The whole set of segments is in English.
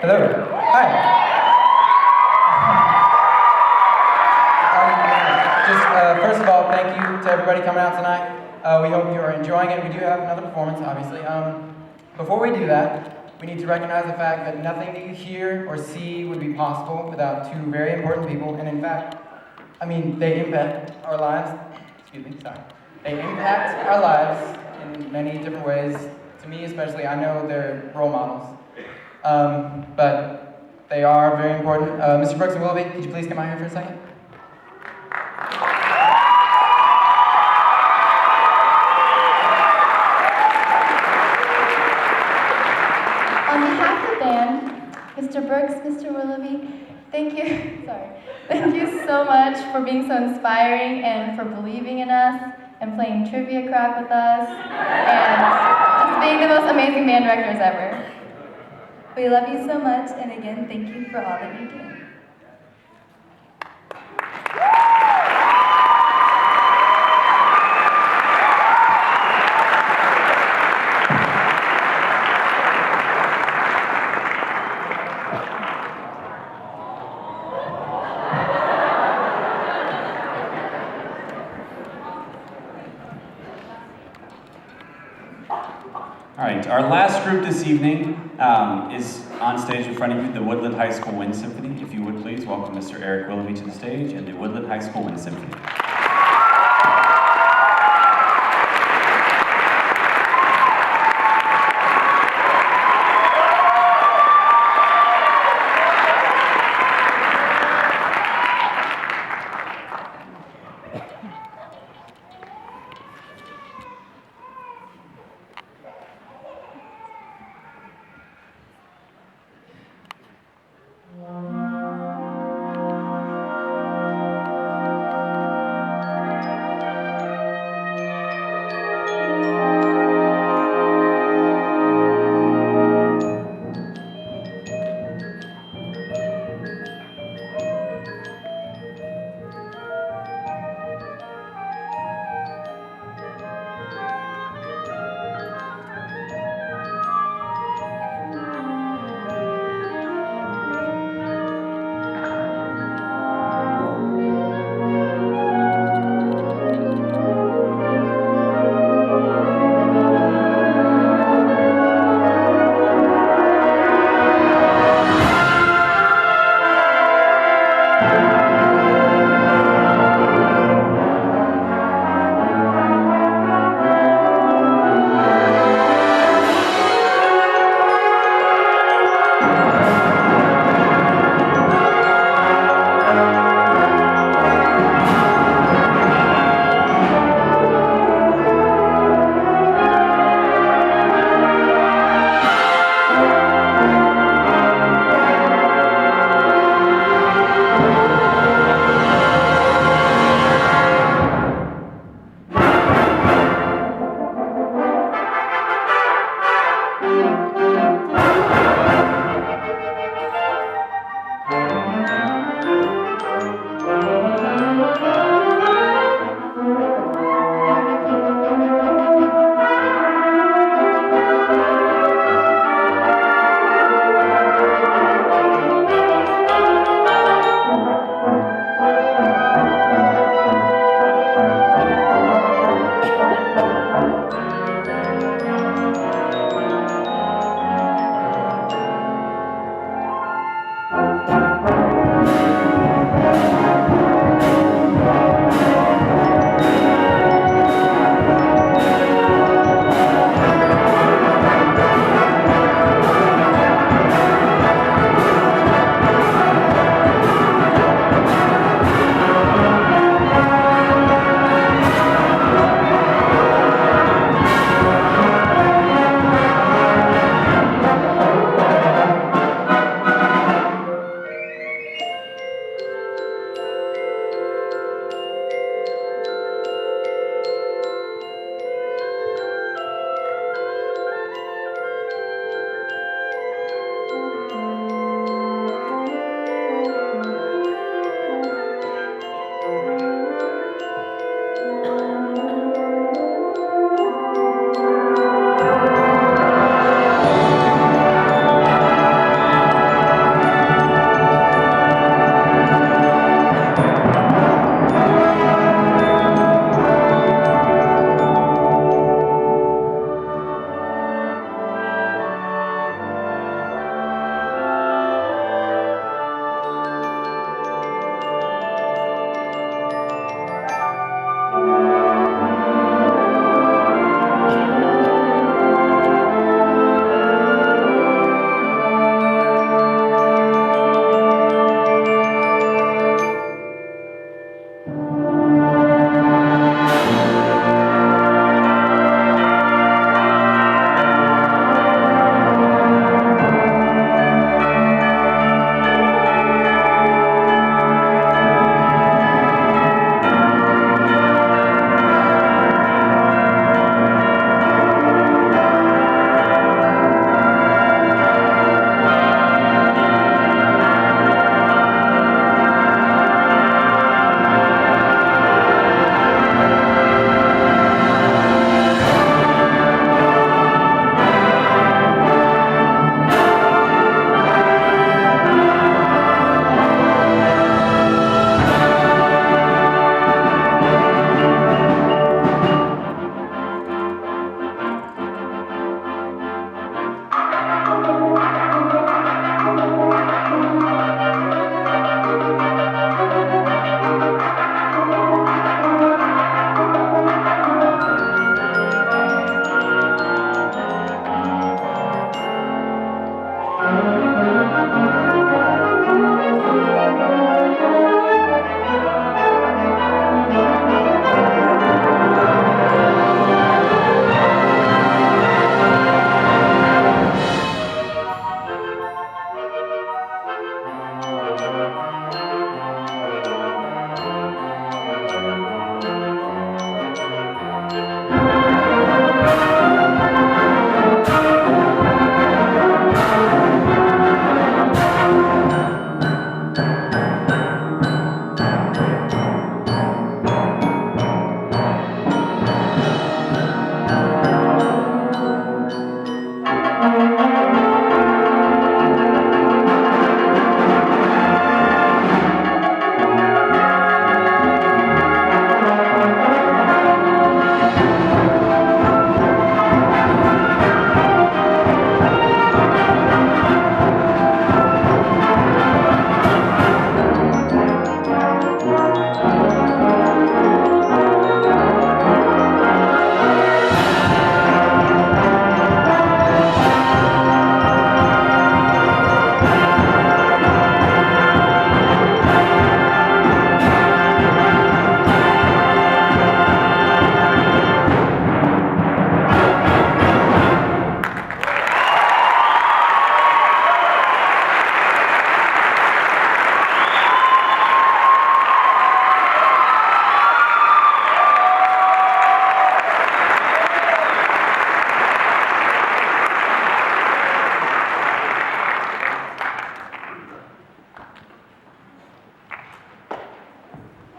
Hello. Hi. First of all, thank you to everybody coming out tonight. We hope you are enjoying it. We do have another performance, obviously. Before we do that, we need to recognize the fact that nothing that you hear or see would be possible without two very important people. And in fact, they impact our lives. Excuse me, sorry. They impact our lives in many different ways. To me, especially, I know they're role models. But they are very important. Mr. Brooks and Willoughby, could you please come out here for a second? On behalf of the band, Mr. Brooks, Mr. Willoughby, thank you so much for being so inspiring and for believing in us and playing trivia crap with us and just being the most amazing band directors ever. We love you so much, and again, thank you for all that you do. All right, our last group this evening is on stage in front of you, the Woodland High School Wind Symphony. If you would please welcome Mr. Eric Willoughby to the stage and the Woodland High School Wind Symphony.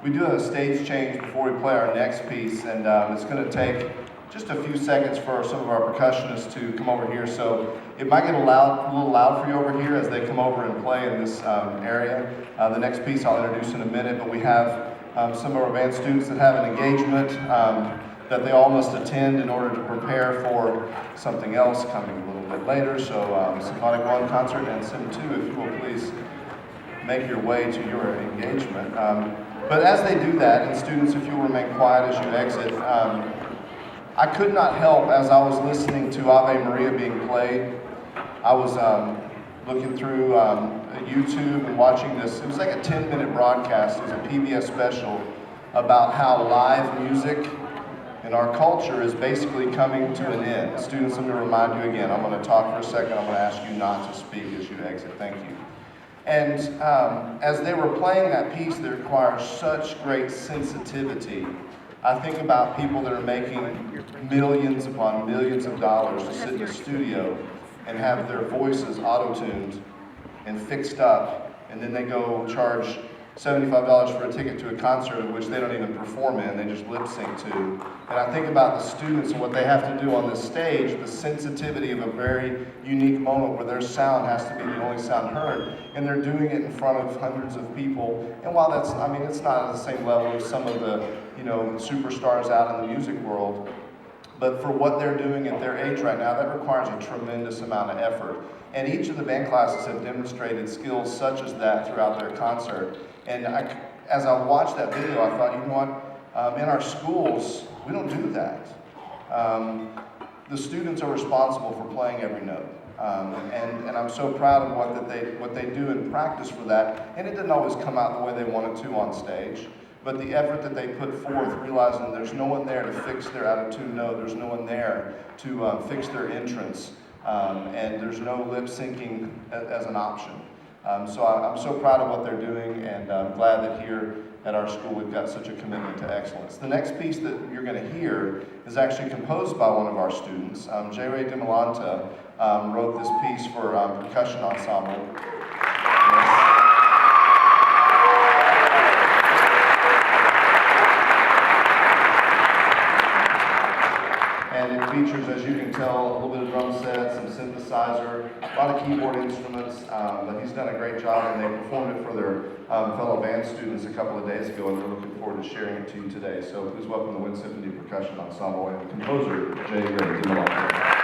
We do a stage change before we play our next piece, and it's going to take just a few seconds for some of our percussionists to come over here. So it might get a little loud for you over here as they come over and play in this area. The next piece I'll introduce in a minute, but we have some of our band students that have an engagement that they all must attend in order to prepare for something else coming a little bit later. So Symphonic 1 concert and Sim 2, if you will please make your way to your engagement. But as they do that, and students, if you'll remain quiet as you exit, I could not help, as I was listening to Ave Maria being played, I was looking through YouTube and watching this. It was like a 10-minute broadcast. It was a PBS special about how live music in our culture is basically coming to an end. Students, let me remind you again, I'm going to talk for a second. I'm going to ask you not to speak as you exit. Thank you. And as they were playing that piece that requires such great sensitivity, I think about people that are making millions upon millions of dollars to sit in a studio and have their voices auto-tuned and fixed up, and then they go charge $75 for a ticket to a concert in which they don't even perform in, they just lip sync to. And I think about the students and what they have to do on this stage, the sensitivity of a very unique moment where their sound has to be the only sound heard, and they're doing it in front of hundreds of people. And while that's, I mean, it's not at the same level as some of the, superstars out in the music world, but for what they're doing at their age right now, that requires a tremendous amount of effort. And each of the band classes have demonstrated skills such as that throughout their concert. And as I watched that video, I thought, you know what, in our schools, we don't do that. The students are responsible for playing every note. And I'm so proud of what they do in practice for that. And it didn't always come out the way they wanted to on stage. But the effort that they put forth, realizing there's no one there to fix their out-of-tune note, there's no one there to fix their entrance, and there's no lip syncing as an option. So I'm so proud of what they're doing, and I'm glad that here at our school we've got such a commitment to excellence. The next piece that you're going to hear is actually composed by one of our students. J. Ray DiMolanta wrote this piece for percussion ensemble. Yes. And it features, as you can tell, a little bit of drum set, some synthesizer, a lot of keyboard instruments, but he's done a great job, and they performed it for their fellow band students a couple of days ago, and they're looking forward to sharing it to you today. So please welcome the Wind Symphony Percussion Ensemble and composer, J. Ray DiMolanta.